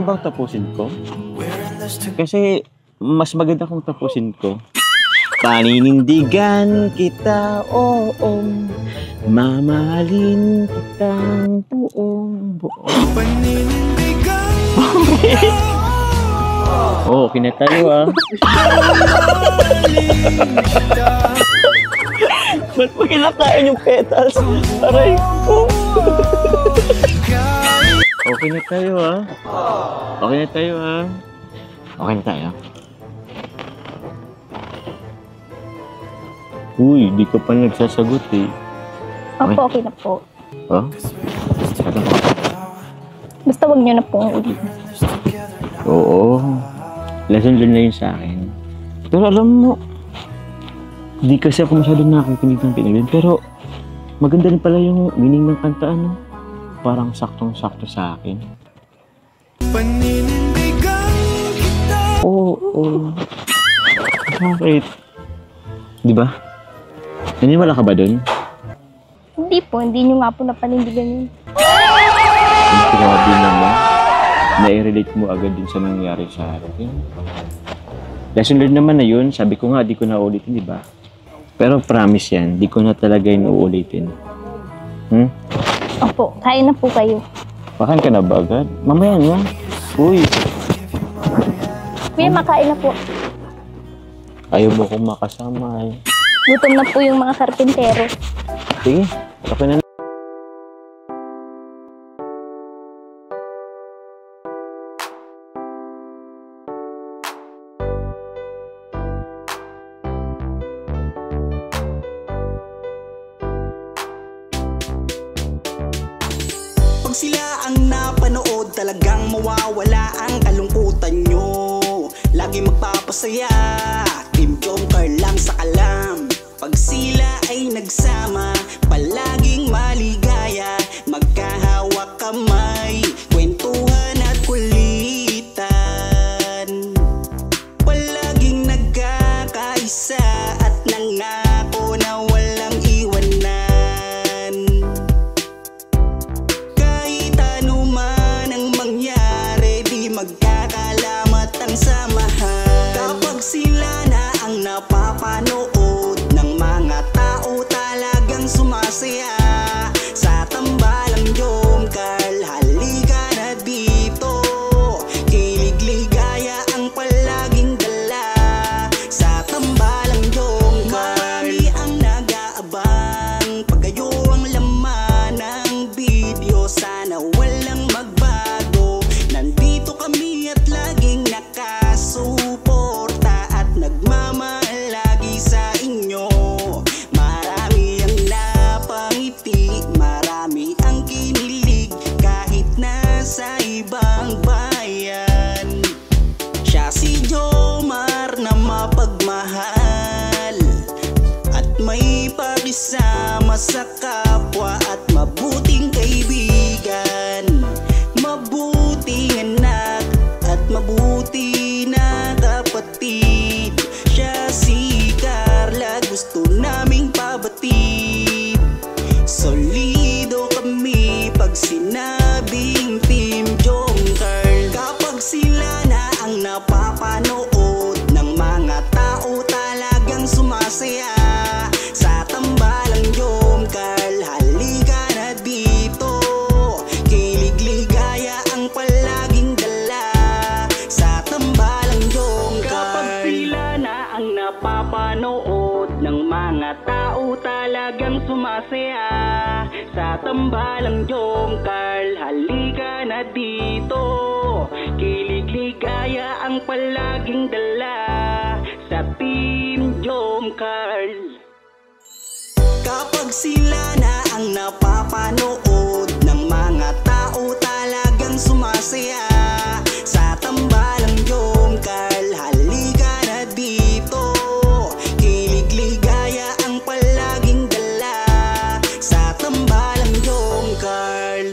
bang tapusin ko? Kasi mas maganda kung tapusin ko. Paninindigan kita, oo, mamahalin kitang buong. Paninindigan Oo, kinatayo ah. Ba't mo kinakain yung petals? Aray ko. Okay na tayo ah. Okay na tayo ah. Okay na tayo. Uy, di ka pa nagsasagot eh. Opo, okay na po. Oh? Ano ba? Basta wag niyo na pong ulit. Oo. Lesson learned na yun sa akin. Pero alam mo, di kasi ako masyado nakikinig ng pinagin. Pero maganda rin pala yung meaning ng kanta, ano? Parang saktong-sakto sa akin. Paninindigan kita. Oo. Bakit? Di ba? Naniwala ka ba dun? Hindi po, hindi nyo nga po napanindigan yun. Grabe naman. Na-relate mo agad din sa nangyari sa akin. Lesson learned naman na yun. Sabi ko nga, di ko na ulitin, di ba? Pero promise yan, di ko na talaga yun uulitin. Opo, kain na po kayo. Makan ka na ba agad? Mamaya na. Uy. Kuya, makain na po. Ayaw mo kong makasama eh. Gutom na po yung mga karpintero. Sige, okay na. Pag sila ang napanood, talagang mawawala ang kalungkutan nyo. Lagi magpapasaya, Team Jomcar lang sa kalam. Pag sila ay nagsama, palaging maligaya. Magkahawak kamay, kwentuhan at kulitan. Palaging nagkakaisa at nangako na walang iwanan. Kahit ano man ang mangyari, di magkakalamat ang samahan. Kapag sila na ang napapanood ng mga tao, talagang sumasaya. Sa tambalang Jomcar, halika na dito. Kilig-ligaya ang palaging dala. Sa tambalang Jomcar, marami ang nag-aabang. Pag kayo ang laman ng video, sana walang magbago. Nandito kami at laging nakasuporta at nagmamahal lagi sa inyo. Marami ang napangiti, marami ang kinilig, kahit nasa ibang bayan. Siya si Jomar na mapagmahal at may pakisama sa kapwa at mabuting kaibigan. Mabuting anak at mabuti na kapatid. Siya si Carla, gusto naming pabatid. Solido kami pag sinabing Team Jomcar. Kapag sila na ang napapanood ng mga tao, talagang sumasaya. Sa tambalang Jomcar, halika na dito. Kilig-ligaya ang palaging dala. Sa tambalang Jomcar. Kapag sila na ang napapanood ng mga tao, talagang sumasaya. Sa tambalang Jomcar, halika na dito. Kilig-ligaya ang palaging dala. Sa Team Jomcar. Kapag sila na ang napapanood ng mga tao, talagang sumasaya. Sa tambalang Jomcar, halika na dito. Kilig-ligaya ang palaging dala. Sa tambalang Jomcar.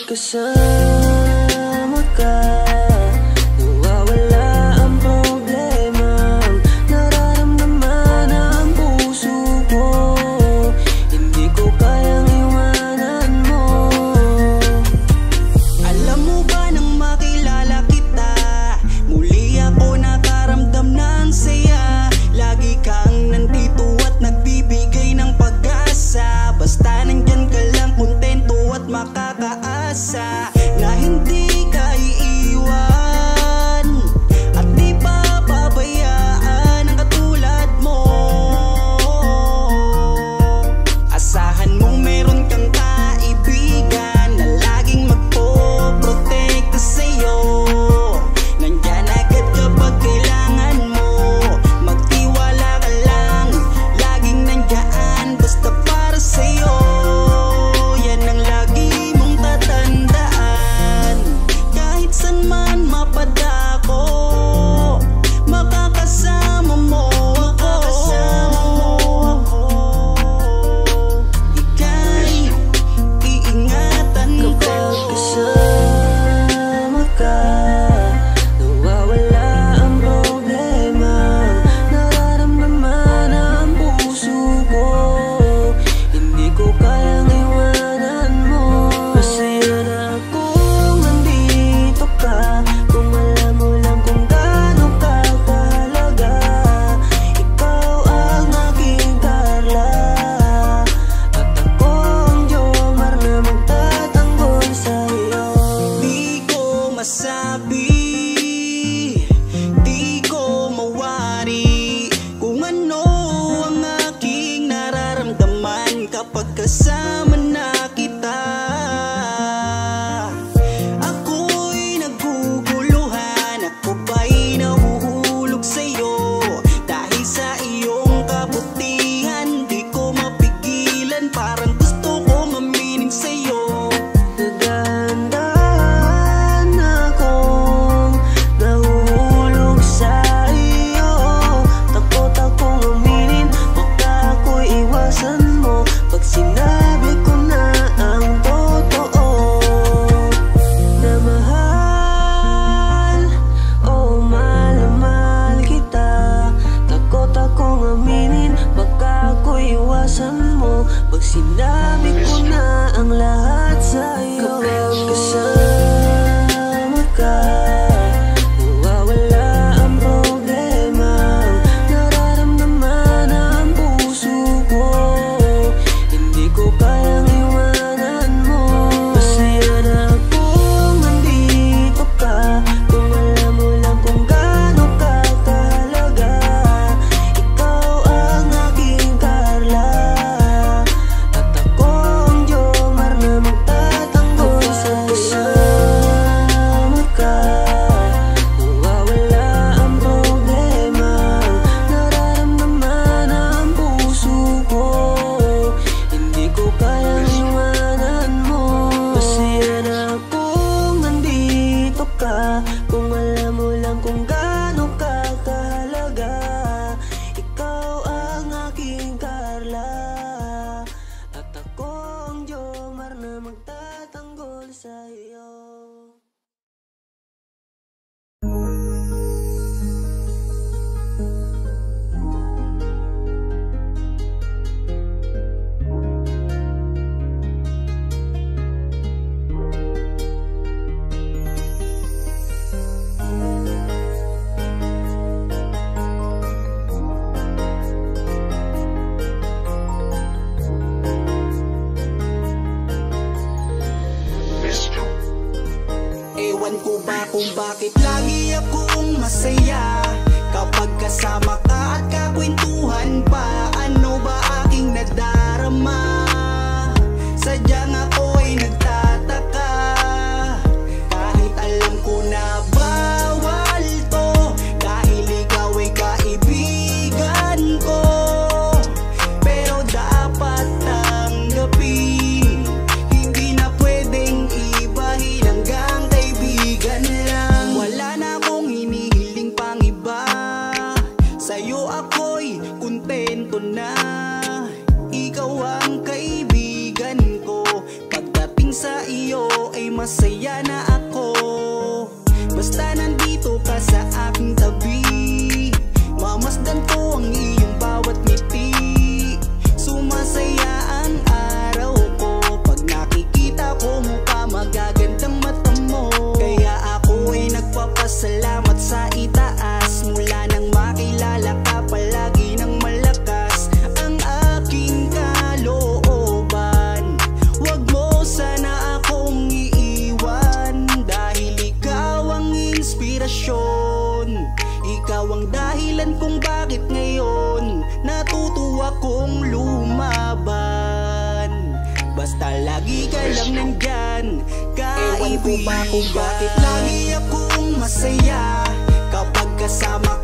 kasama ka, nawawala ang problema. Nararamdaman ang puso ko, hindi ko kayang iwanan mo. Alam mo ba nang makilala kita, muli ako nakaramdam ng saya. Lagi kang nandito at nagbibigay ng pag-asa. Basta nandyan ka lang, kontento at makakaasa na hindi ka iiwan at di papabayaan ang katulad mo. Asahan mong meron kang kaibigan na laging magpoprotekta sa'yo. Nandyan agad kapag kailangan mo, magtiwala ka lang, laging nandyan basta para sa'yo. Yan ang lagi mong tatandaan, kahit saan man mapadako, makakasama mo ako. Ika'y iingatan ko. Kasama ka, nawawala ang problema. Nararamdaman ang puso ko, hindi ko kayang iwanan mo. Masaya na akong nandito ka, kung alam mo lang kung gaano ka kahalaga. Ikaw ang aking Carla, at ako ang Jomar na magtatanggol sa'yo. Di ko masabi, di ko mawari kung ano ang aking nararamdaman kapag kasama na kita. Ako'y naguguluhan, ako ba'y nahuhulog sa'yo. Dahil sa iyong kabutihan, di ko mapigilan, parang gusto ko maminin sa'yo. Nagdahan akong nahuhulog sa iyo. Takot akong aminin, baka ako'y iwasan mo pag sinabi ko na ang totoo. Na mahal, oh mahal na mahal kita. Takot akong aminin, baka ako'y iwasan mo pag sinabi ko na ang lahat sa'yo. Kasama ka, nawawala ang problema. Nararamdaman ang puso ko, hindi ko kayang iwanan mo. Masaya na akong nandito ka, kung alam mo lang kung gaano ka kahalaga. Ikaw ang aking Carla, at ako ang Jomar na magtatanggol sa'yo. Kasama ka, nawawala ang problema. Nararamdaman ang puso ko, hindi ko kayang iwanan mo. Masaya na akong nandito ka, kung alam mo lang kung gaano ka kahalaga. Ikaw ang aking Carla, at ako ang Jomar na magtatanggol sa'yo. Ewan ko ba kung bakit lagi akong masaya kapag kasama ka at kakwentuhan pa. Ano ba aking nadarama? Sadyang ako'y nagtataka, kahit alam ko na bawal to, dahil ikaw ay kaibigan ko. Pero dapat tanggapin, hindi na pwedeng ibahin, hanggang kaibigan lang. Wala na akong hinihiling pang iba, sa'yo ako'y kontento na. masaya na ako. Basta nandito ka sa aking tabi, mamasdan ko ang iyong bawat ngiti. Sumasaya ang araw ko pag nakikita ko mukha magagandang mata mo. Kaya ako ay nagpapasalamat sa itaas. Mula nang makilala ka palagi nang malakas ang aking kalooban. Wag mo sana akong iiwan, dahil ikaw ang inspirasyon. Ikaw ang dahilan kung bakit ngayon natutuwa kong lumaban. Basta lagi ka lang nandyan, kaibigan. Bakit lagi akong masaya kapag kasama